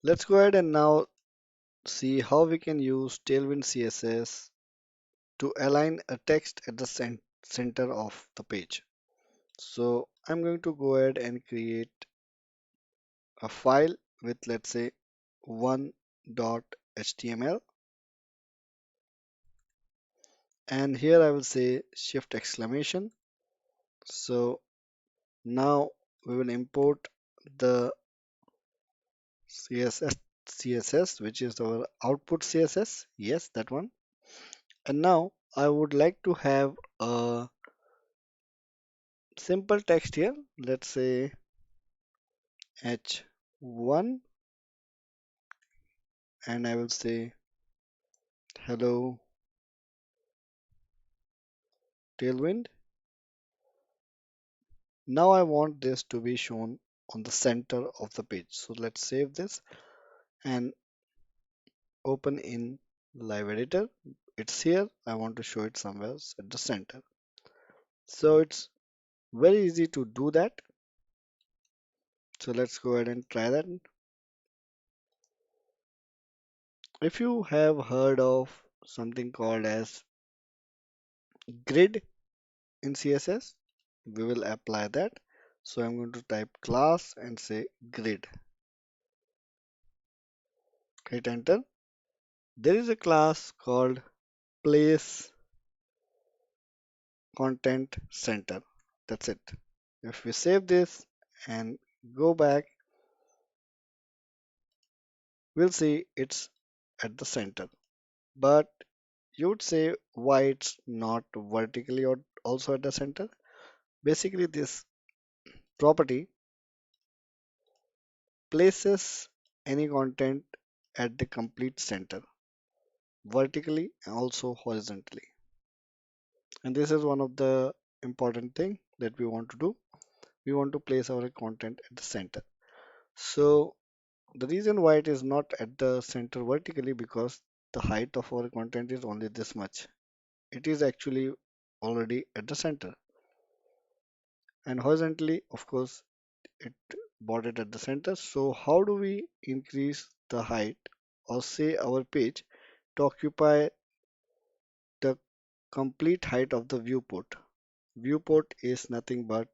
Let's go ahead and now see how we can use Tailwind CSS to align a text at the center of the page. So I'm going to go ahead and create a file with, let's say, 1.html, and here I will say shift exclamation. So now we will import the CSS, which is our output CSS. Yes, that one. And now I would like to have a simple text here. Let's say H1, and I will say hello tailwind. Now I want this to be shown on the center of the page. So let's save this and open in Live Editor. It's here. I want to show it somewhere else at the center. So it's very easy to do that. So let's go ahead and try that. If you have heard of something called as grid in CSS, we will apply that. So I'm going to type class and say grid. Hit enter. There is a class called place content center. That's it. If we save this and go back, we'll see it's at the center. But you would say why it's not vertically or also at the center. Basically, this property places any content at the complete center, vertically and also horizontally. And this is one of the important thing that we want to do. We want to place our content at the center. So the reason why it is not at the center vertically, because the height of our content is only this much. It is actually already at the center. And horizontally, of course, it brought it at the center. So how do we increase the height or say our page to occupy the complete height of the viewport? Viewport is nothing but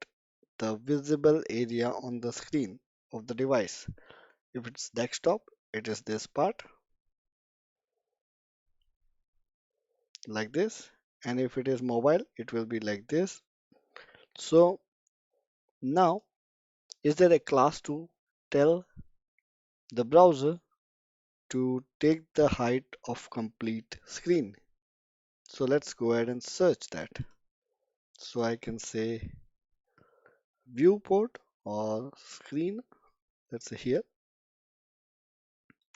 the visible area on the screen of the device. If it's desktop, it is this part like this. And if it is mobile, it will be like this. So now, is there a class to tell the browser to take the height of complete screen? So let's go ahead and search that. So I can say viewport or screen. Let's say here.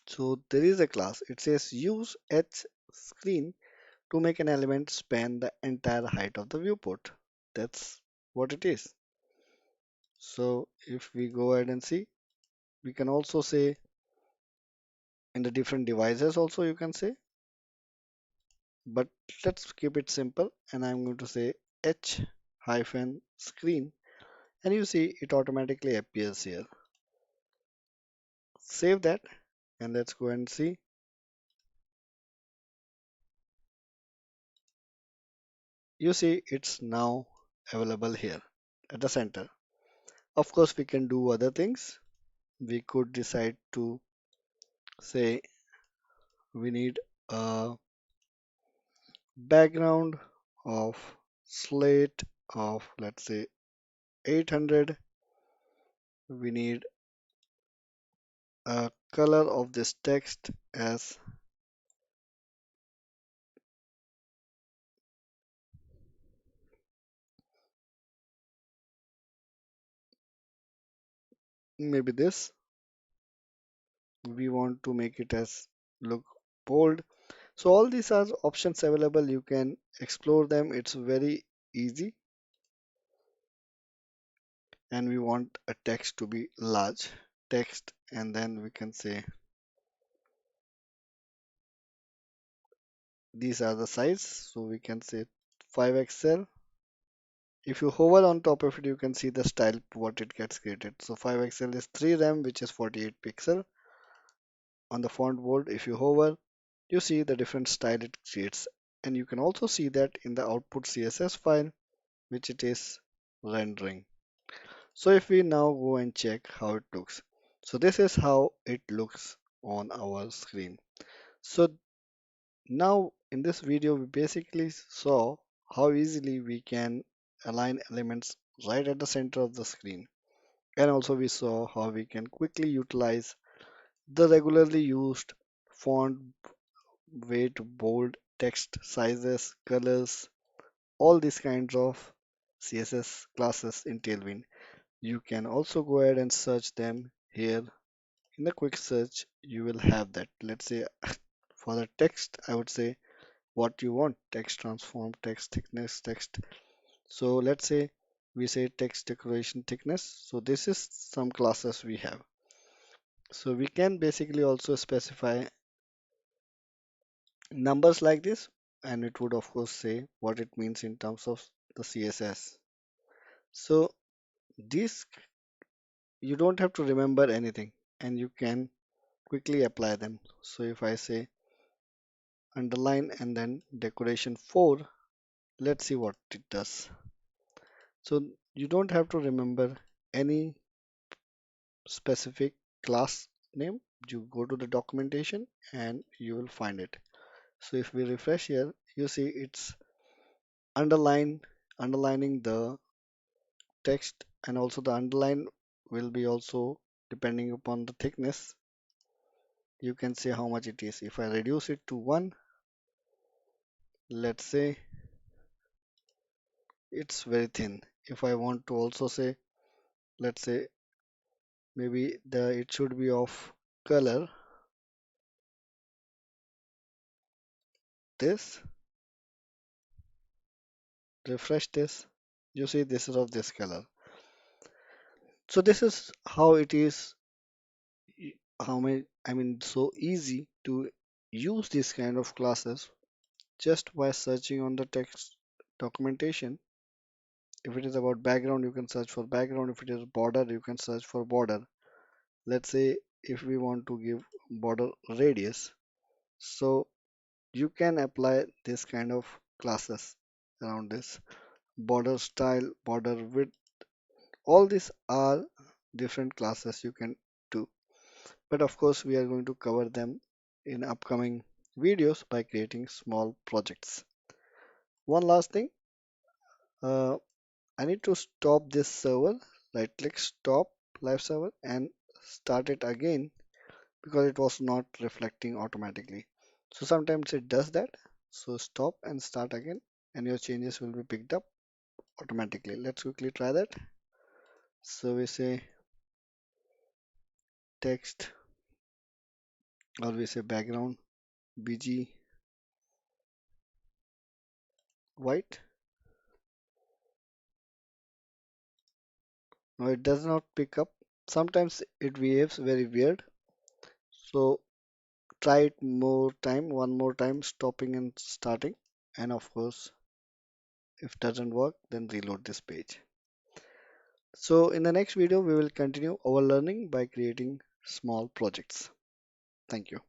So there is a class. It says use H screen to make an element span the entire height of the viewport. That's what it is. So if we go ahead and see, we can also say in the different devices also you can say, but let's keep it simple and I'm going to say H hyphen screen, and you see it automatically appears here. Save that and let's go and see. You see it's now available here at the center. Of course, we can do other things. We could decide to say we need a background of slate of, let's say, 800. We need a color of this text as maybe this. We want to make it as look bold. So all these are options available. You can explore them. It's very easy. And we want a text to be large text, and then we can say these are the size. So we can say 5XL. If you hover on top of it, you can see the style what it gets created. So 5XL is 3 RAM, which is 48 pixel. on the font board, if you hover, you see the different style it creates. And you can also see that in the output CSS file, which it is rendering. So if we now go and check how it looks. So this is how it looks on our screen. So now in this video, we basically saw how easily we can align elements right at the center of the screen. And also we saw how we can quickly utilize the regularly used font, weight, bold, text sizes, colors, all these kinds of CSS classes in Tailwind. You can also go ahead and search them here. In the quick search, you will have that. Let's say for the text, I would say what you want: text transform, text thickness, text. So let's say we say text decoration thickness. So this is some classes we have. So we can basically also specify numbers like this, and it would of course say what it means in terms of the CSS. So these, you don't have to remember anything, and you can quickly apply them. So if I say underline and then decoration 4, let's see what it does. So you don't have to remember any specific class name. You go to the documentation and you will find it. So if we refresh here, you see it's underline underlining the text, and also the underline will be also depending upon the thickness. You can say how much it is. If I reduce it to 1, let's say it's very thin. If I want to also say, let's say maybe the it should be of color this, refresh this, you see this is of this color. So this is how it is, how many, I mean, so easy to use this kind of classes just by searching on the text documentation. If it is about background, you can search for background. If it is border, you can search for border. Let's say if we want to give border radius, so you can apply this kind of classes around this. Border style, border width, all these are different classes you can do. But of course, we are going to cover them in upcoming videos by creating small projects. One last thing, uh, I need to stop this server, right click stop live server and start it again because it was not reflecting automatically. So sometimes it does that. So stop and start again and your changes will be picked up automatically. Let's quickly try that. So we say text, or we say background bg white. Now it does not pick up. Sometimes it behaves very weird. So try it more time, one more time, stopping and starting. And of course, if doesn't work, then reload this page. So in the next video, we will continue our learning by creating small projects. Thank you.